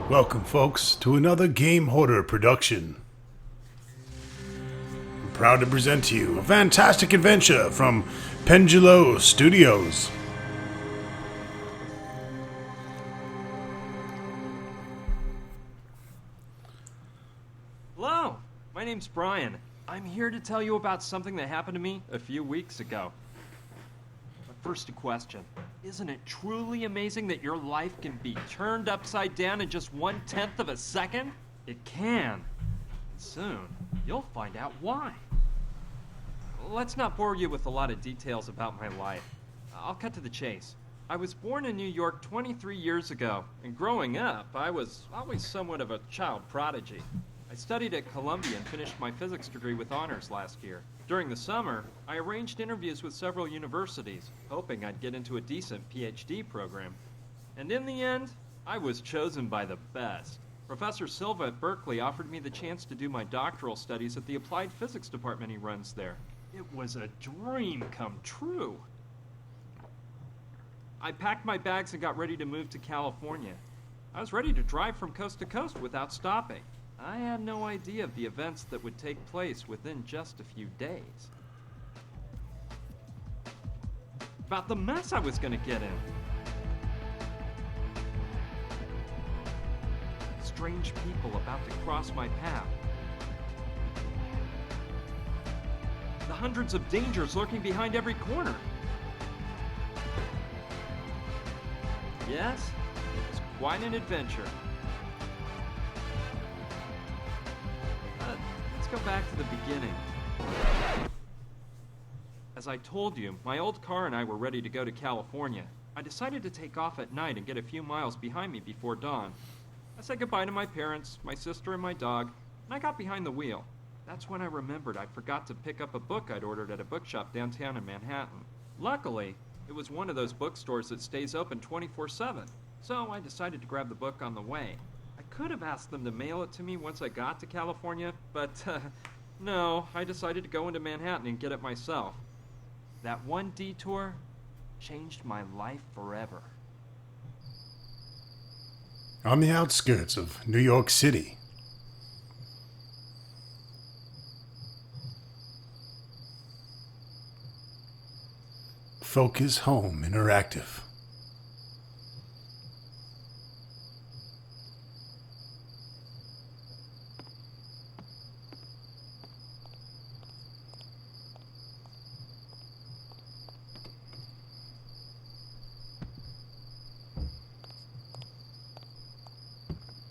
Welcome, folks, to another GameHorder production. I'm proud to present to you a fantastic adventure from Pendulo Studios. Hello, my name's Brian. I'm here to tell you about something that happened to me a few weeks ago. But first, a question. Isn't it truly amazing that your life can be turned upside down in just 1/10 of a second? It can. Soon, you'll find out why. Let's not bore you with a lot of details about my life. I'll cut to the chase. I was born in New York 23 years ago, and growing up, I was always somewhat of a child prodigy. I studied at Columbia and finished my physics degree with honors last year. During the summer, I arranged interviews with several universities, hoping I'd get into a decent PhD program. And in the end, I was chosen by the best. Professor Silva at Berkeley offered me the chance to do my doctoral studies at the applied physics department he runs there. It was a dream come true. I packed my bags and got ready to move to California. I was ready to drive from coast to coast without stopping. I had no idea of the events that would take place within just a few days. About the mess I was going to get in. Strange people about to cross my path. The hundreds of dangers lurking behind every corner. Yes, it was quite an adventure. Let's go back to the beginning. As I told you, my old car and I were ready to go to California. I decided to take off at night and get a few miles behind me before dawn. I said goodbye to my parents, my sister, and my dog, and I got behind the wheel. That's when I remembered I forgot to pick up a book I'd ordered at a bookshop downtown in Manhattan. Luckily, it was one of those bookstores that stays open 24/7, so I decided to grab the book on the way. I could have asked them to mail it to me once I got to California, but no, I decided to go into Manhattan and get it myself. That one detour changed my life forever. On the outskirts of New York City. Focus Home Interactive.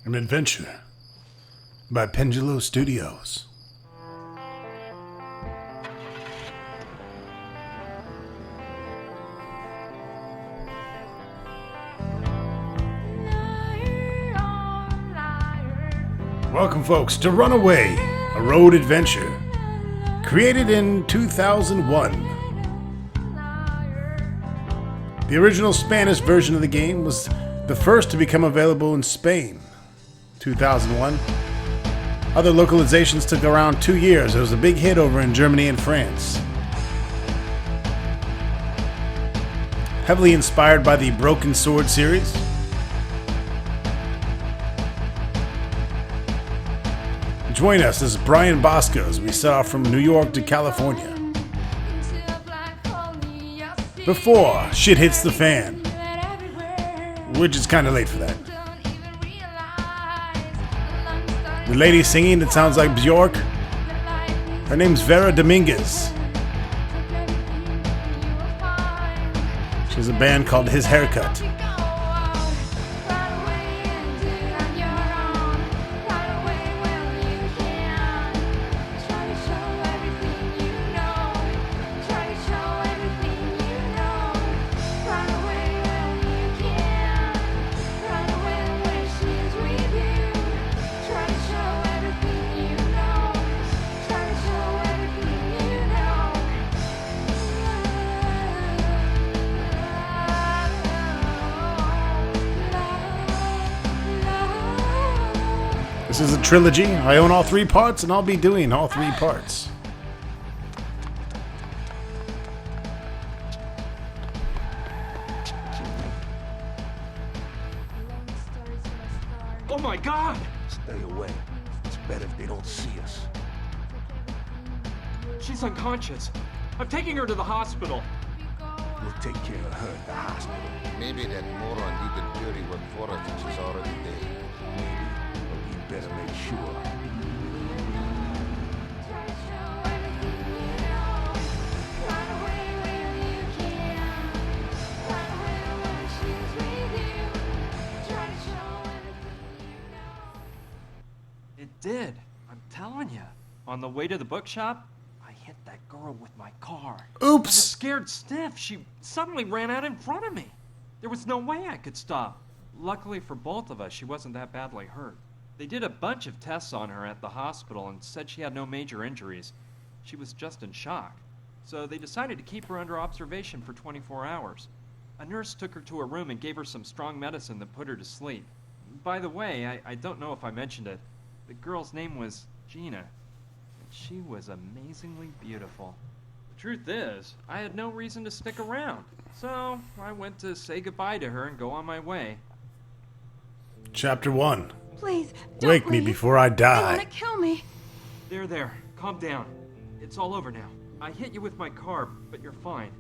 An adventure by Pendulo Studios. Welcome, folks, to Runaway, a road adventure. Created in 2001. The original Spanish version of the game was the first to become available in Spain. 2001. Other localizations took around 2 years. It was a big hit over in Germany and France. Heavily inspired by the Broken Sword series. Join us as Brian Bosco as we set off from New York to California. Before shit hits the fan. Which is kind of late for that. The lady singing, it sounds like Bjork. Her name's Vera Dominguez. She has a band called His Haircut. This is a trilogy. I own all 3 parts, and I'll be doing all 3 parts. Oh my God! Stay away. It's better if they don't see us. She's unconscious. I'm taking her to the hospital. We'll take care of her at the hospital. Maybe that moron did the dirty work for us and she's already dead. Maybe, but we better make sure. It did. I'm telling you. On the way to the bookshop, I hit that girl with my car. I was Oops! scared stiff. She suddenly ran out in front of me. There was no way I could stop. Luckily for both of us, she wasn't that badly hurt. They did a bunch of tests on her at the hospital and said she had no major injuries. She was just in shock. So they decided to keep her under observation for 24 hours. A nurse took her to her room and gave her some strong medicine that put her to sleep. By the way, I don't know if I mentioned it. The girl's name was Gina. And she was amazingly beautiful. The truth is, I had no reason to stick around. So I went to say goodbye to her and go on my way. Chapter 1. Please, don't Wake me leave. before I They die. want to kill me. There. Calm down. It's all over now. I hit you with my car, but you're fine.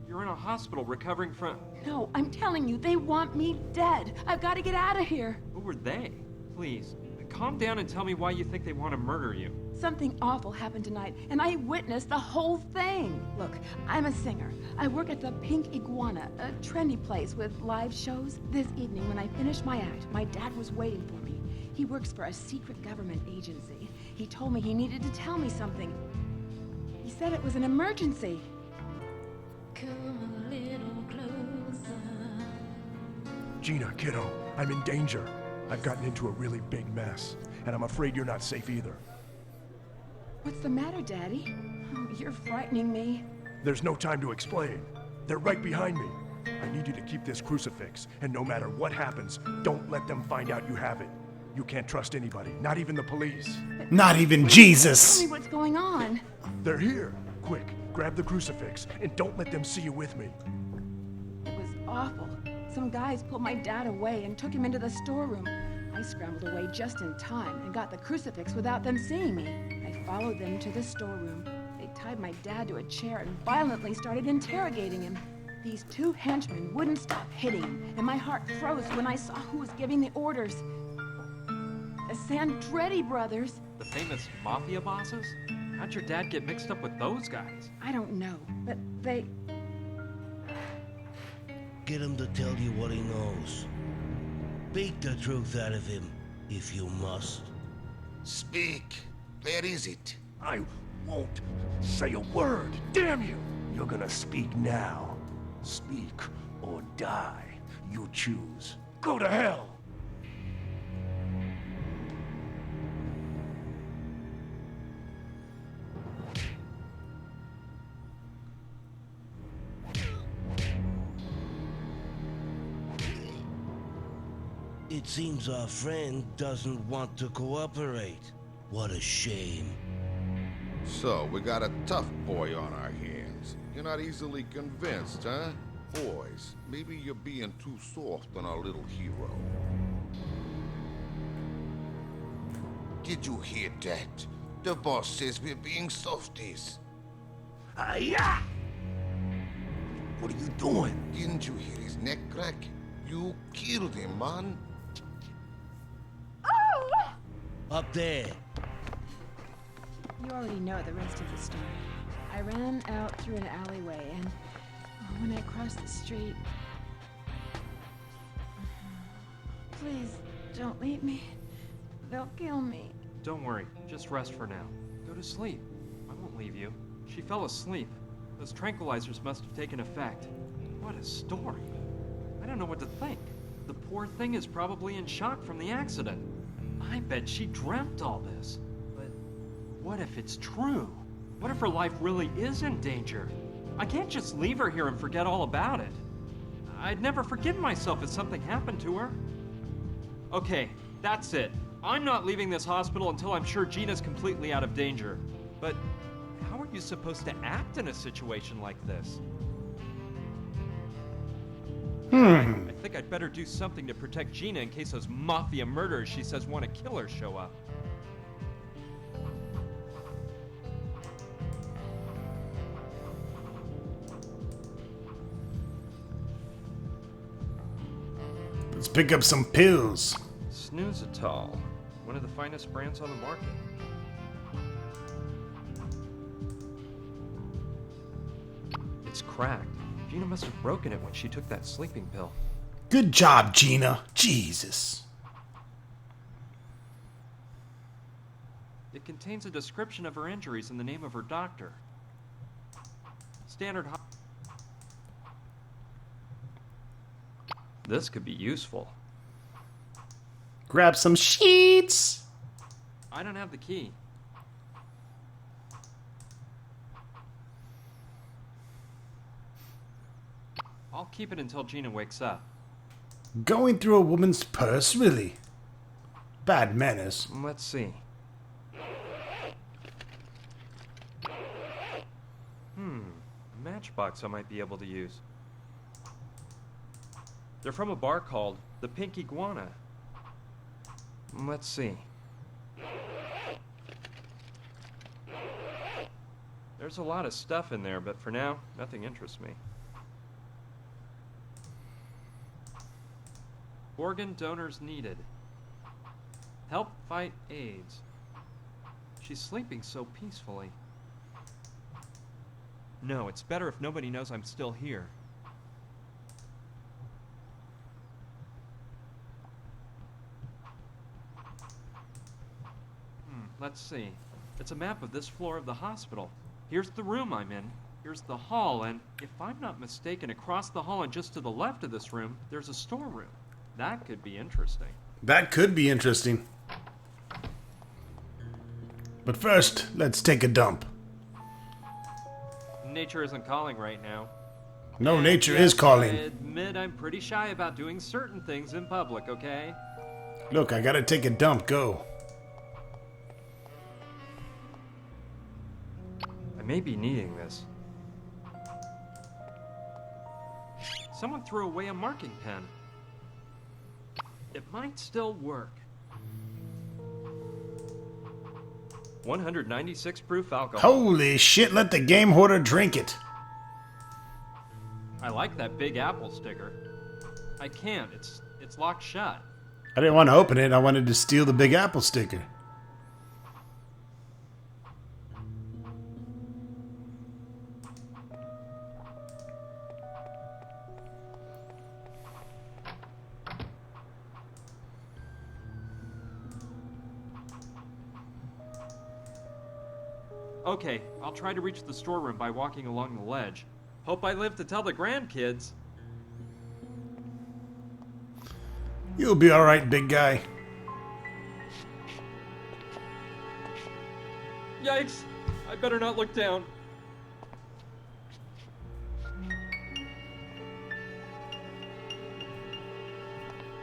You're in a hospital recovering from... No, I'm telling you, they want me dead. I've got to get out of here. Who were they? Please, calm down and tell me why you think they want to murder you. Something awful happened tonight, and I witnessed the whole thing. Look, I'm a singer. I work at the Pink Iguana, a trendy place with live shows. This evening, when I finished my act, my dad was waiting for me. He works for a secret government agency. He told me he needed to tell me something. He said it was an emergency. Come a little closer. Gina, kiddo, I'm in danger. I've gotten into a really big mess, and I'm afraid you're not safe either. What's the matter, Daddy? Oh, you're frightening me. There's no time to explain. They're right behind me. I need you to keep this crucifix, and no matter what happens, don't let them find out you have it. You can't trust anybody, not even the police. Not even Tell Jesus! me what's going on. They're here. Quick, grab the crucifix, and don't let them see you with me. It was awful. Some guys pulled my dad away and took him into the storeroom. I scrambled away just in time and got the crucifix without them seeing me. I followed them to the storeroom. They tied my dad to a chair and violently started interrogating him. These two henchmen wouldn't stop hitting him, and my heart froze when I saw who was giving the orders. The Sandretti brothers. The famous mafia bosses? How'd your dad get mixed up with those guys? I don't know, but they... Get him to tell you what he knows. Beat the truth out of him, if you must. Speak. Where is it? I won't say a word. Damn you! You're gonna speak now. Speak or die. You choose. Go to hell! It seems our friend doesn't want to cooperate. What a shame. So, we got a tough boy on our hands. You're not easily convinced, huh? Boys, maybe you're being too soft on our little hero. Did you hear that? The boss says we're being softies. Yeah! What are you doing? Didn't you hear his neck crack? You killed him, man. Up there. You already know the rest of the story. I ran out through an alleyway, and when I crossed the street... Please, don't leave me. They'll kill me. Don't worry, just rest for now. Go to sleep. I won't leave you. She fell asleep. Those tranquilizers must have taken effect. What a story. I don't know what to think. The poor thing is probably in shock from the accident. I bet she dreamt all this. But what if it's true? What if her life really is in danger? I can't just leave her here and forget all about it. I'd never forgive myself if something happened to her. Okay, that's it. I'm not leaving this hospital until I'm sure Gina's completely out of danger. But how are you supposed to act in a situation like this? I think I'd better do something to protect Gina in case those mafia murderers she says want to kill her show up. Let's pick up some pills. Snoozetol, one of the finest brands on the market. It's cracked. Gina must have broken it when she took that sleeping pill. Good job, Gina. Jesus. It contains a description of her injuries and the name of her doctor. Standard. This could be useful. Grab some sheets. I don't have the key. I'll keep it until Gina wakes up. Going through a woman's purse, really? Bad manners. Let's see. A matchbox I might be able to use. They're from a bar called the Pink Iguana. Let's see. There's a lot of stuff in there, but for now, nothing interests me. Organ donors needed. Help fight AIDS. She's sleeping so peacefully. No, it's better if nobody knows I'm still here. Let's see. It's a map of this floor of the hospital. Here's the room I'm in. Here's the hall, and if I'm not mistaken, across the hall and just to the left of this room, there's a storeroom. That could be interesting. That could be interesting. But first, let's take a dump. Nature isn't calling right now. No, And nature yes, is calling. I admit I'm pretty shy about doing certain things in public, okay? Look, I gotta take a dump. Go. I may be needing this. Someone threw away a marking pen. It might still work. 196 proof alcohol. Holy shit, let the GameHorder drink it. I like that big apple sticker. I can't. It's locked shut. I didn't want to open it. I wanted to steal the Big Apple sticker. Okay, I'll try to reach the storeroom by walking along the ledge. Hope I live to tell the grandkids. You'll be alright, big guy. Yikes! I better not look down.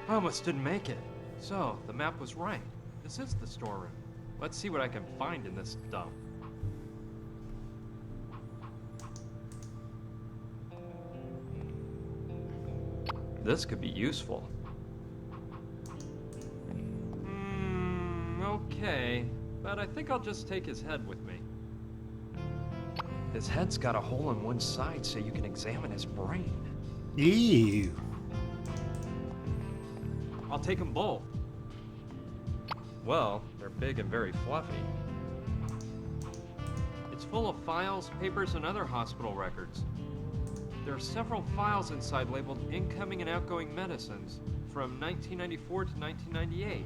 I almost didn't make it. So, the map was right. This is the storeroom. Let's see what I can find in this dump. This could be useful. Okay, but I think I'll just take his head with me. His head's got a hole on one side so you can examine his brain. Ew. I'll take them both. Well, they're big and very fluffy. It's full of files, papers, and other hospital records. There are several files inside labeled incoming and outgoing medicines from 1994 to 1998.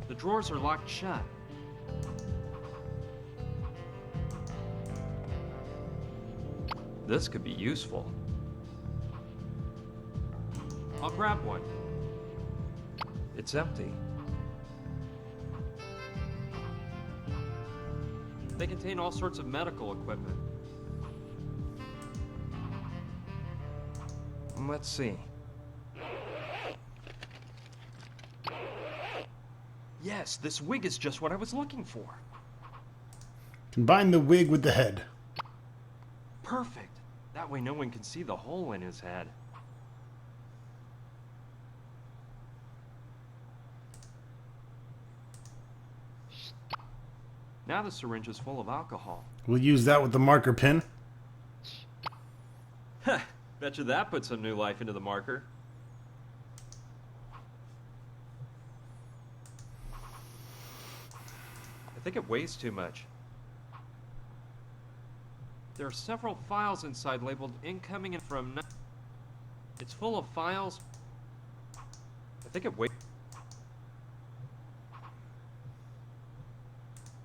The drawers are locked shut. This could be useful. I'll grab one. It's empty. They contain all sorts of medical equipment. Let's see. Yes, this wig is just what I was looking for. Combine the wig with the head. Perfect. That way no one can see the hole in his head. Now the syringe is full of alcohol. We'll use that with the marker pen. Heh, betcha that put some new life into the marker. I think it weighs too much. There are several files inside labeled incoming and from... It's full of files. I think it weighs...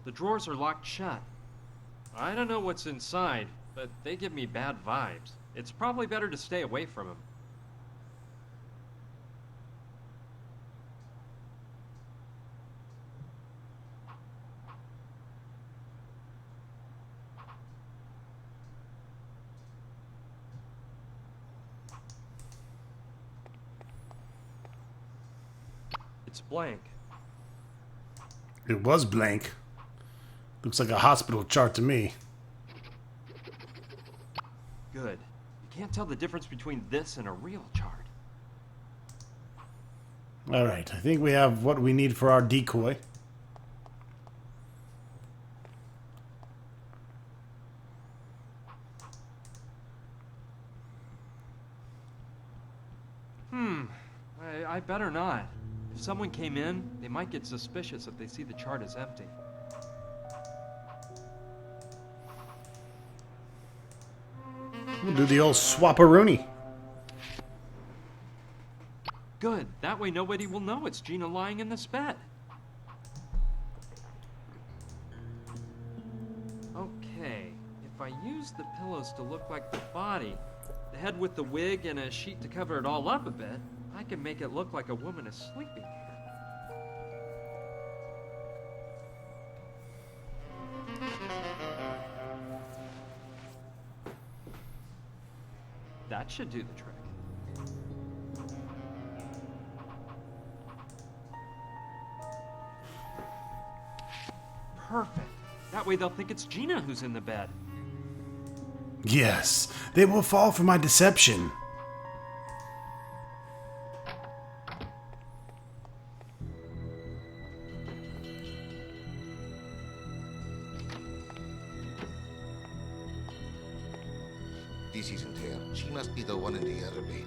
The drawers are locked shut. I don't know what's inside, but they give me bad vibes. It's probably better to stay away from them. It's blank. It was blank. Looks like a hospital chart to me. Good. You can't tell the difference between this and a real chart. Alright, I think we have what we need for our decoy. I better not. If someone came in, they might get suspicious if they see the chart is empty. We'll do the old swap-a-rooney. Good. That way nobody will know it's Gina lying in this bed. Okay. If I use the pillows to look like the body, the head with the wig and a sheet to cover it all up a bit, I can make it look like a woman is sleeping here. That should do the trick. Perfect. That way they'll think it's Gina who's in the bed. Yes, they will fall for my deception. This isn't her. She must be the one in the other bed.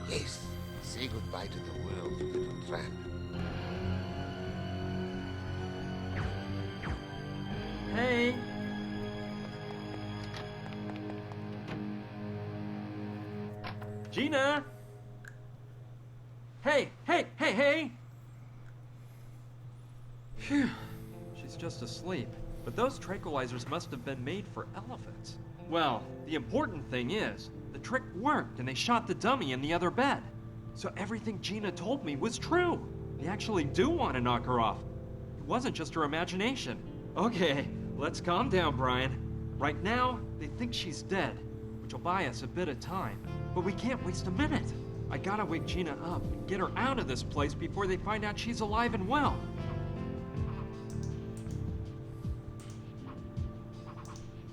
Yes. Say goodbye to the world, you little tramp. Hey! Gina! Hey! Hey! Phew. She's just asleep. But those tranquilizers must have been made for elephants. Well, the important thing is, the trick worked and they shot the dummy in the other bed. So everything Gina told me was true. They actually do want to knock her off. It wasn't just her imagination. Okay, let's calm down, Brian. Right now, they think she's dead, which will buy us a bit of time. But we can't waste a minute. I gotta wake Gina up and get her out of this place before they find out she's alive and well.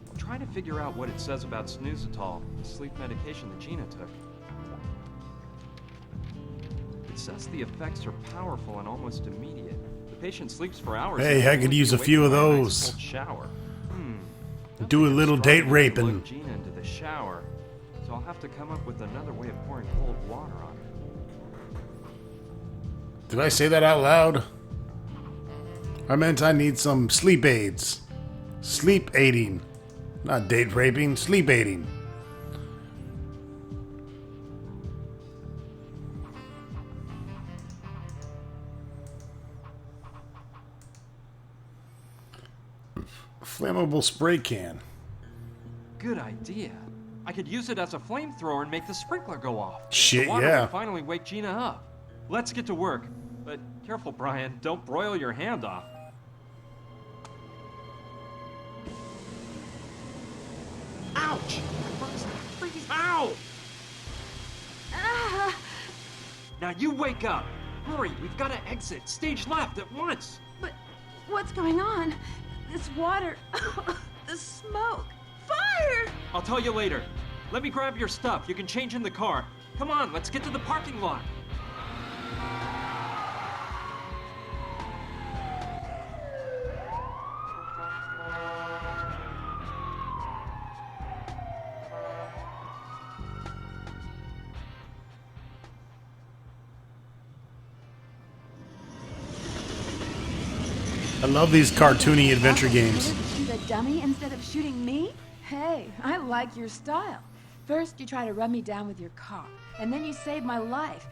I'm trying to figure out what it says about snoozitol, the sleep medication that Gina took. It says the effects are powerful and almost immediate. The patient sleeps for hours. Hey, I could use a few of those. Shower. Do a little date rape and... Gina into the shower, so I'll have to come up with another way of pouring cold water on her. Did I say that out loud? I meant I need some sleep aids. Sleep aiding. Not date raping, sleep aiding. Flammable spray can. Good idea. I could use it as a flamethrower and make the sprinkler go off. Shit, the water yeah. will finally wake Gina up. Let's get to work. But careful, Brian. Don't broil your hand off. Ouch! Freeze! Ow! Ah! Now you wake up. Hurry, we've got to exit. Stage left at once. But what's going on? This water, the smoke, fire! I'll tell you later. Let me grab your stuff. You can change in the car. Come on, let's get to the parking lot. I love these cartoony adventure games. Shoot a dummy instead of shooting me? Hey, I like your style. First, you try to run me down with your car, and then you save my life.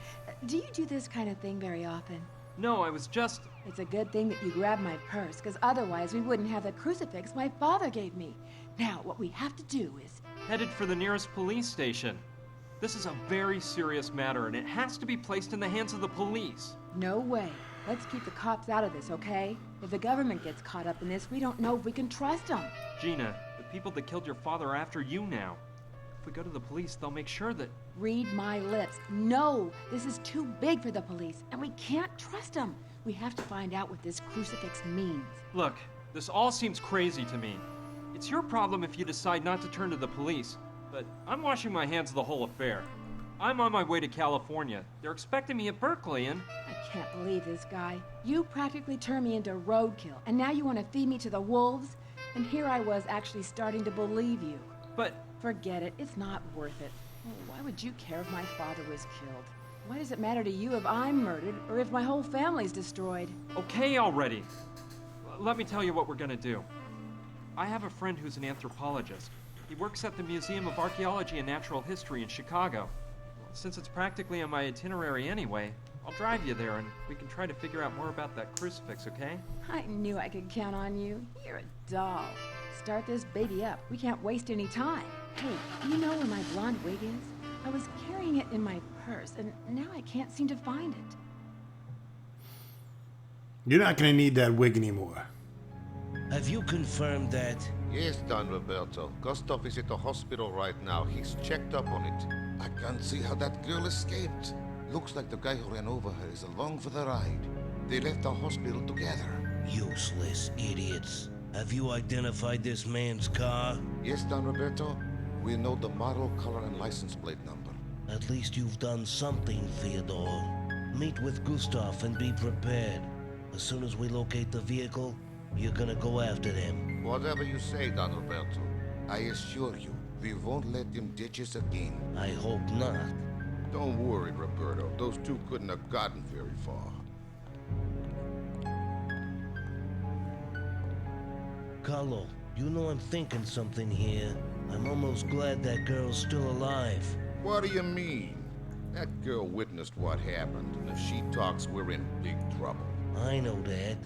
Do you do this kind of thing very often? No, I was just... It's a good thing that you grabbed my purse, because otherwise we wouldn't have the crucifix my father gave me. Now, what we have to do is... headed for the nearest police station. This is a very serious matter, and it has to be placed in the hands of the police. No way. Let's keep the cops out of this, okay? If the government gets caught up in this, we don't know if we can trust them. Gina, the people that killed your father are after you now. If we go to the police, they'll make sure that... Read my lips. No, this is too big for the police, and we can't trust them. We have to find out what this crucifix means. Look, this all seems crazy to me. It's your problem if you decide not to turn to the police, but I'm washing my hands of the whole affair. I'm on my way to California. They're expecting me at Berkeley, and... I can't believe this guy. You practically turned me into roadkill, and now you want to feed me to the wolves? And here I was actually starting to believe you. But... Forget it. It's not worth it. Why would you care if my father was killed? Why does it matter to you if I'm murdered or if my whole family's destroyed? Okay already. Let me tell you what we're gonna do. I have a friend who's an anthropologist. He works at the Museum of Archaeology and Natural History in Chicago. Since it's practically on my itinerary anyway, I'll drive you there and we can try to figure out more about that crucifix, okay? I knew I could count on you. You're a doll. Start this baby up. We can't waste any time. Hey, you know where my blonde wig is? I was carrying it in my purse, and now I can't seem to find it. You're not going to need that wig anymore. Have you confirmed that? Yes, Don Roberto. Gustav is at the hospital right now. He's checked up on it. I can't see how that girl escaped. Looks like the guy who ran over her is along for the ride. They left the hospital together. Useless idiots. Have you identified this man's car? Yes, Don Roberto. We know the model, color, and license plate number. At least you've done something, Theodore. Meet with Gustav and be prepared. As soon as we locate the vehicle, you're gonna go after them. Whatever you say, Don Roberto. I assure you, we won't let them ditch us again. I hope not. Don't worry, Roberto. Those two couldn't have gotten very far. Carlo, you know I'm thinking something here. I'm almost glad that girl's still alive. What do you mean? That girl witnessed what happened, and if she talks, we're in big trouble. I know that,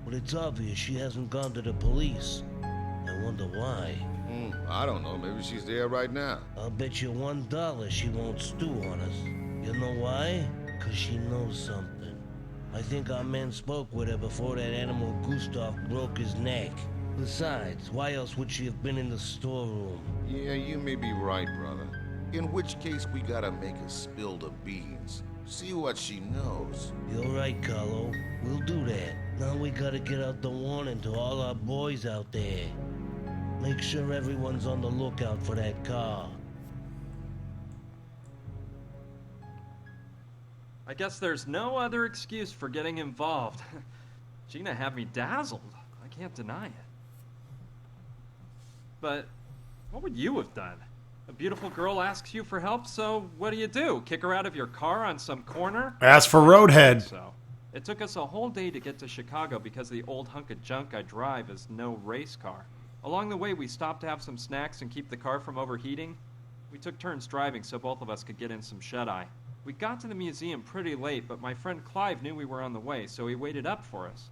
but it's obvious she hasn't gone to the police. I wonder why. I don't know. Maybe she's there right now. I'll bet you $1 she won't stew on us. You know why? 'Cause she knows something. I think our men spoke with her before that animal Gustav broke his neck. Besides, why else would she have been in the storeroom? Yeah, you may be right, brother. In which case, we gotta make her spill the beans. See what she knows. You're right, Carlo. We'll do that. Now we gotta get out the warning to all our boys out there. Make sure everyone's on the lookout for that car. I guess there's no other excuse for getting involved. Gina had me dazzled. I can't deny it. But what would you have done? A beautiful girl asks you for help, so what do? Kick her out of your car on some corner? Ask for Roadhead. So, it took us a whole day to get to Chicago because the old hunk of junk I drive is no race car. Along the way, we stopped to have some snacks and keep the car from overheating. We took turns driving so both of us could get in some shut-eye. We got to the museum pretty late, but my friend Clive knew we were on the way, so he waited up for us.